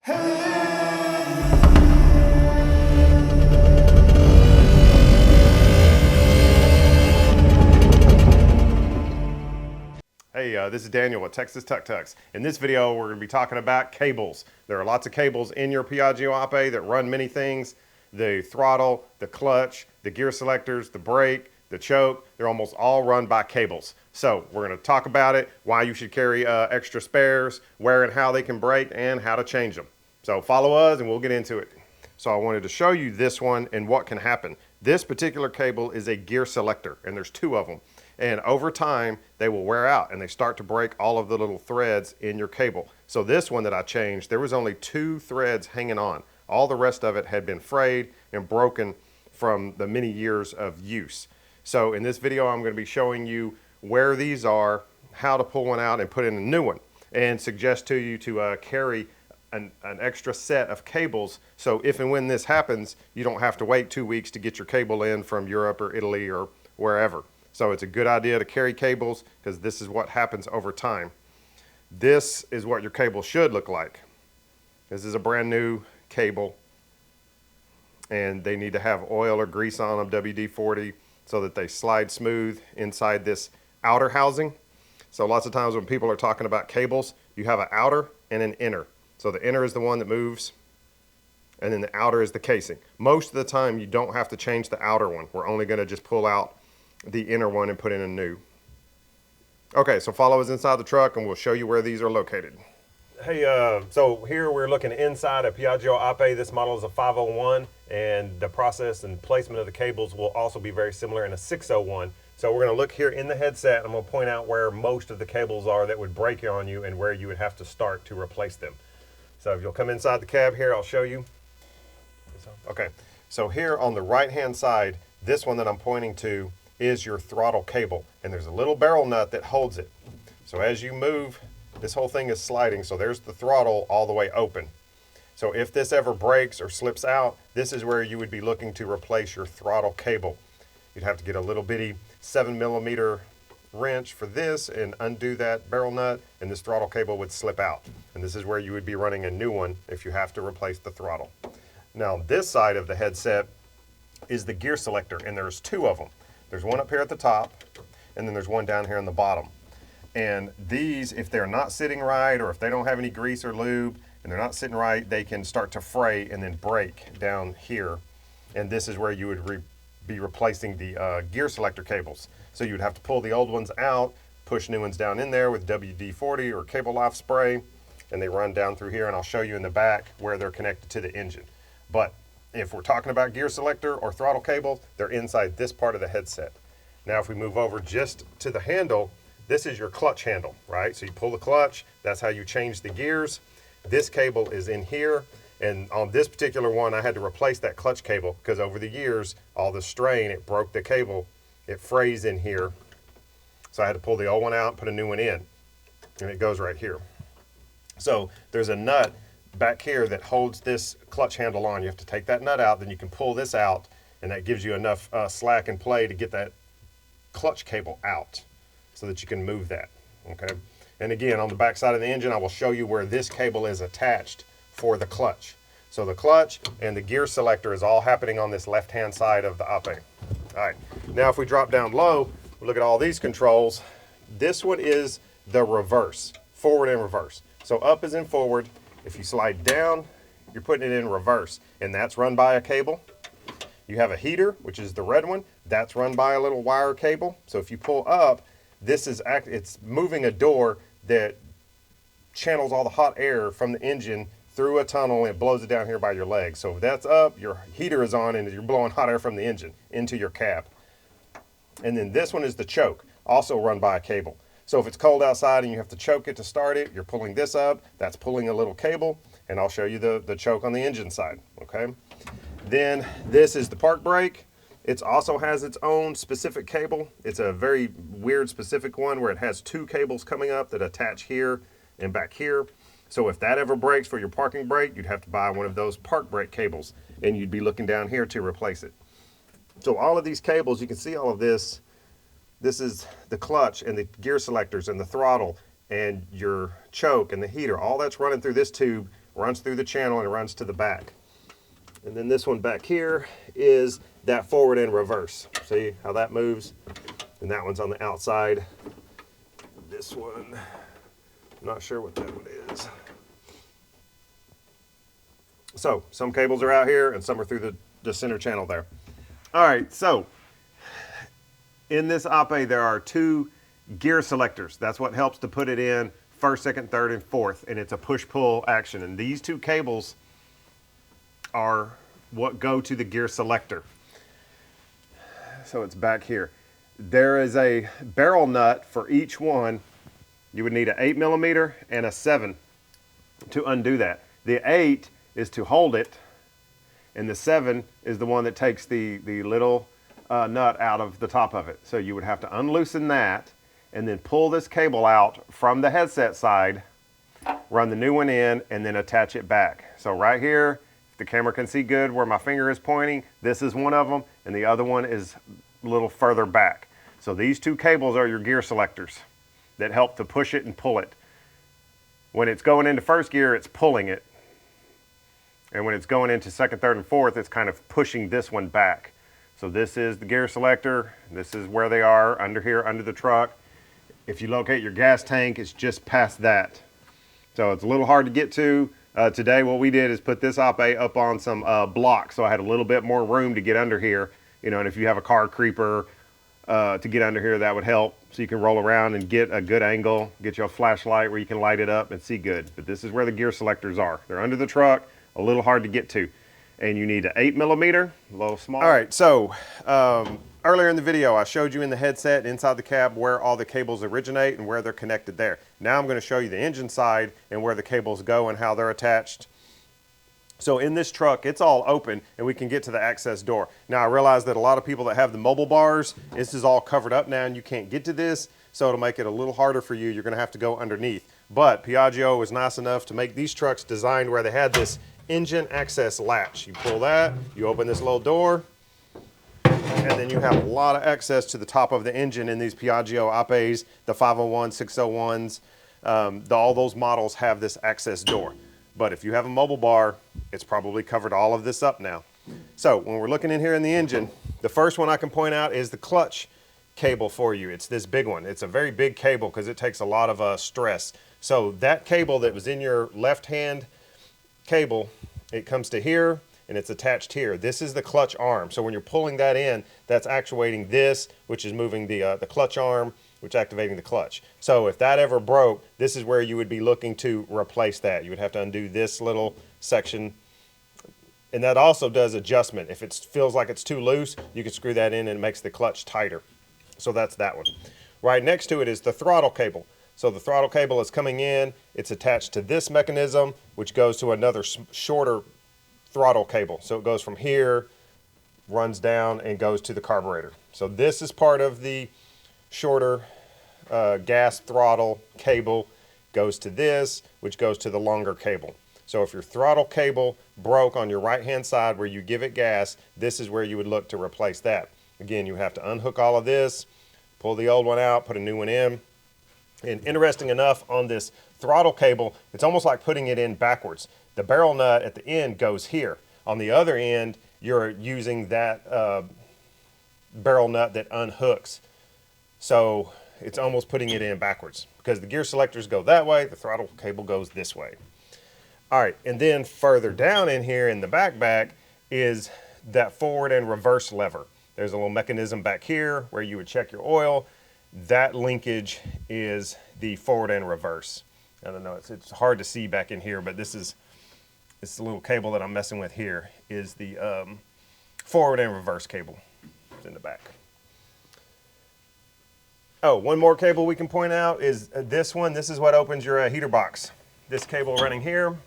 Hey, this is Daniel at TEXAS-TUK. In this video, we're going to be talking about cables. There are lots of cables in your Piaggio Ape that run many things. The throttle, the clutch, the gear selectors, the brake, the choke, they're almost all run by cables. So we're going to talk about it, why you should carry extra spares, where and how they can break, and how to change them. So follow us and we'll get into it. So I wanted to show you this one and what can happen. This particular cable is a gear selector, and there's two of them. And over time, they will wear out and they start to break all of the little threads in your cable. So this one that I changed, there was only 2 threads hanging on. All the rest of it had been frayed and broken from the many years of use. So in this video, I'm going to be showing you where these are, how to pull one out and put in a new one, and suggest to you to carry an extra set of cables. So if and when this happens, you don't have to wait 2 weeks to get your cable in from Europe or Italy or wherever. So it's a good idea to carry cables because this is what happens over time. This is what your cable should look like. This is a brand new cable, and they need to have oil or grease on them, WD-40, so that they slide smooth inside this outer housing. So lots of times when people are talking about cables, you have an outer and an inner. So the inner is the one that moves, and then the outer is the casing. Most of the time you don't have to change the outer one. We're only going to just pull out the inner one and put in a new. Okay, so follow us inside the truck and we'll show you where these are located. Hey, so here we're looking inside a Piaggio Ape. This model is a 501, and the process and placement of the cables will also be very similar in a 601. So we're going to look here in the headset, and I'm going to point out where most of the cables are that would break on you and where you would have to start to replace them. So if you'll come inside the cab here, I'll show you. Okay, so here on the right-hand side, this one that I'm pointing to is your throttle cable, and there's a little barrel nut that holds it. So as you move, this whole thing is sliding, so there's the throttle all the way open. So if this ever breaks or slips out, this is where you would be looking to replace your throttle cable. You'd have to get a little bitty 7mm wrench for this and undo that barrel nut, and this throttle cable would slip out. And this is where you would be running a new one if you have to replace the throttle. Now this side of the headset is the gear selector, and there's 2 of them. There's one up here at the top, and then there's one down here on the bottom. And these, if they're not sitting right, or if they don't have any grease or lube, and they're not sitting right, they can start to fray and then break down here. And this is where you would be replacing the gear selector cables. So you would have to pull the old ones out, push new ones down in there with WD-40 or cable life spray, and they run down through here, and I'll show you in the back where they're connected to the engine. But if we're talking about gear selector or throttle cables, they're inside this part of the headset. Now if we move over just to the handle, this is your clutch handle, right? So you pull the clutch, that's how you change the gears. This cable is in here, and on this particular one, I had to replace that clutch cable because over the years, all the strain, it broke the cable, it frays in here. So I had to pull the old one out and put a new one in, and it goes right here. So there's a nut back here that holds this clutch handle on. You have to take that nut out, then you can pull this out, and that gives you enough slack and play to get that clutch cable out so that you can move that, okay? And again, on the back side of the engine, I will show you where this cable is attached for the clutch. So the clutch and the gear selector is all happening on this left-hand side of the Ape. All right, now if we drop down low, look at all these controls. This one is the reverse, forward and reverse. So up is in forward. If you slide down, you're putting it in reverse, and that's run by a cable. You have a heater, which is the red one. That's run by a little wire cable. So if you pull up, it's moving a door that channels all the hot air from the engine through a tunnel, and it blows it down here by your legs. So if that's up, your heater is on, and you're blowing hot air from the engine into your cab. And then this one is the choke, also run by a cable. So if it's cold outside and you have to choke it to start it, you're pulling this up, that's pulling a little cable, and I'll show you the choke on the engine side, okay? Then this is the park brake. It also has its own specific cable. It's a very weird specific one where it has 2 cables coming up that attach here and back here. So if that ever breaks for your parking brake, you'd have to buy one of those park brake cables, and you'd be looking down here to replace it. So all of these cables, you can see all of this. This is the clutch and the gear selectors and the throttle and your choke and the heater. All that's running through this tube runs through the channel and runs to the back. And then this one back here is that forward and reverse. See how that moves? And that one's on the outside. This one, I'm not sure what that one is. So some cables are out here and some are through the center channel there. All right, so in this Ape, there are 2 gear selectors. That's what helps to put it in first, second, third, and fourth, and it's a push-pull action. And these 2 cables are what go to the gear selector. So it's back here. There is a barrel nut for each one. You would need an 8mm and a 7 to undo that. The 8 is to hold it, and the 7 is the one that takes the little nut out of the top of it. So you would have to unloosen that and then pull this cable out from the headset side, run the new one in, and then attach it back. So right here, if the camera can see good where my finger is pointing, this is one of them, and the other one is a little further back. So these 2 cables are your gear selectors that help to push it and pull it. When it's going into first gear, it's pulling it. And when it's going into second, third, and fourth, it's kind of pushing this one back. So this is the gear selector. This is where they are, under here, under the truck. If you locate your gas tank, it's just past that. So it's a little hard to get to. Today what we did is put this Ape up on some blocks, so I had a little bit more room to get under here. You know, and if you have a car creeper to get under here, that would help. So you can roll around and get a good angle, get you a flashlight where you can light it up and see good. But this is where the gear selectors are. They're under the truck, a little hard to get to. And you need an 8mm, a little small. All right, so earlier in the video, I showed you in the headset inside the cab where all the cables originate and where they're connected there. Now I'm going to show you the engine side and where the cables go and how they're attached. So in this truck, it's all open and we can get to the access door. Now I realize that a lot of people that have the mobile bars, this is all covered up now and you can't get to this. So it'll make it a little harder for you. You're going to have to go underneath. But Piaggio was nice enough to make these trucks designed where they had this engine access latch. You pull that, you open this little door, and then you have a lot of access to the top of the engine in these Piaggio Apes, the 501, 601s. All those models have this access door. But if you have a mobile bar, it's probably covered all of this up now. So when we're looking in here in the engine, the first one I can point out is the clutch cable for you. It's this big one. It's a very big cable because it takes a lot of stress. So that cable that was in your left hand cable, it comes to here and it's attached here. This is the clutch arm. So when you're pulling that in, that's actuating this, which is moving the clutch arm, which is activating the clutch. So if that ever broke, this is where you would be looking to replace that. You would have to undo this little section. And that also does adjustment. If it feels like it's too loose, you can screw that in and it makes the clutch tighter. So that's that one. Right next to it is the throttle cable. So the throttle cable is coming in, it's attached to this mechanism, which goes to another shorter throttle cable. So it goes from here, runs down, and goes to the carburetor. So this is part of the shorter gas throttle cable, goes to this, which goes to the longer cable. So if your throttle cable broke on your right-hand side where you give it gas, this is where you would look to replace that. Again, you have to unhook all of this, pull the old one out, put a new one in. And interesting enough, on this throttle cable, it's almost like putting it in backwards. The barrel nut at the end goes here. On the other end, you're using that barrel nut that unhooks. So it's almost putting it in backwards because the gear selectors go that way, the throttle cable goes this way. All right, and then further down in here in the back is that forward and reverse lever. There's a little mechanism back here where you would check your oil. That linkage is the forward and reverse. I don't know, it's hard to see back in here, but this is the little cable that I'm messing with here is the forward and reverse cable. It's in the back. Oh, one more cable we can point out is this one. This is what opens your heater box. This cable running here,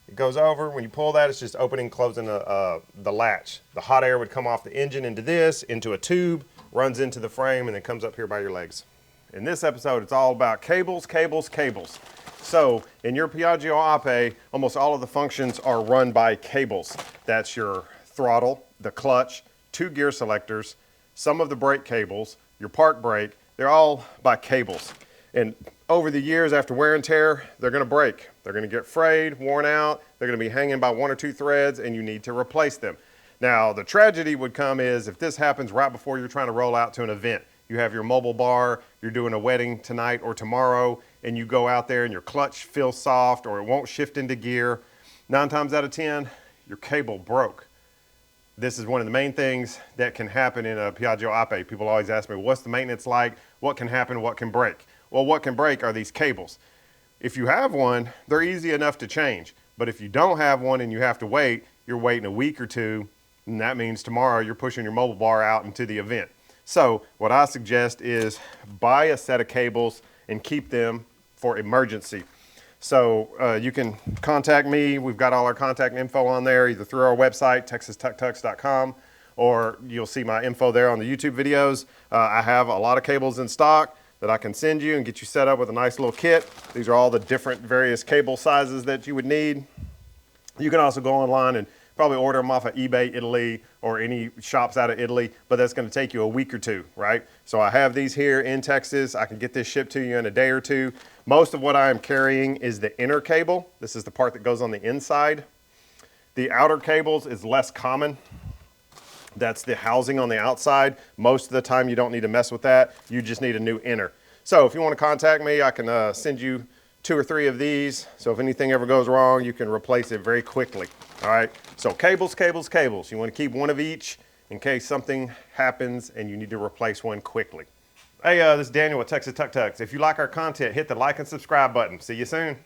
it goes over. When you pull that, it's just opening and closing the latch. The hot air would come off the engine into this, into a tube, runs into the frame, and then comes up here by your legs. In this episode, it's all about cables, cables, cables. So in your Piaggio Ape, almost all of the functions are run by cables. That's your throttle, the clutch, 2 gear selectors, some of the brake cables, your park brake, they're all by cables. And over the years, after wear and tear, they're going to break. They're going to get frayed, worn out. They're going to be hanging by 1 or 2 threads, and you need to replace them. Now, the tragedy would come is if this happens right before you're trying to roll out to an event. You have your mobile bar, you're doing a wedding tonight or tomorrow, and you go out there and your clutch feels soft or it won't shift into gear. 9 times out of 10, your cable broke. This is one of the main things that can happen in a Piaggio Ape. People always ask me, what's the maintenance like? What can happen? What can break? Well, what can break are these cables. If you have one, they're easy enough to change. But if you don't have one and you have to wait, you're waiting a week or 2, and that means tomorrow you're pushing your mobile bar out into the event. So what I suggest is buy a set of cables and keep them for emergency. So you can contact me. We've got all our contact info on there, either through our website, TEXAS-TUK.com, or you'll see my info there on the YouTube videos. I have a lot of cables in stock that I can send you and get you set up with a nice little kit. These are all the different various cable sizes that you would need. You can also go online and probably order them off of eBay Italy or any shops out of Italy, but that's going to take you a week or 2, right? So I have these here in Texas. I can get this shipped to you in a day or 2. Most of what I am carrying is the inner cable. This is the part that goes on the inside. The outer cables is less common. That's the housing on the outside. Most of the time you don't need to mess with that. You just need a new inner. So if you want to contact me, I can send you 2 or 3 of these. So if anything ever goes wrong, you can replace it very quickly. All right, so cables, cables, cables. You want to keep one of each in case something happens and you need to replace one quickly. Hey, this is Daniel with TEXAS-TUK. If you like our content, hit the like and subscribe button. See you soon.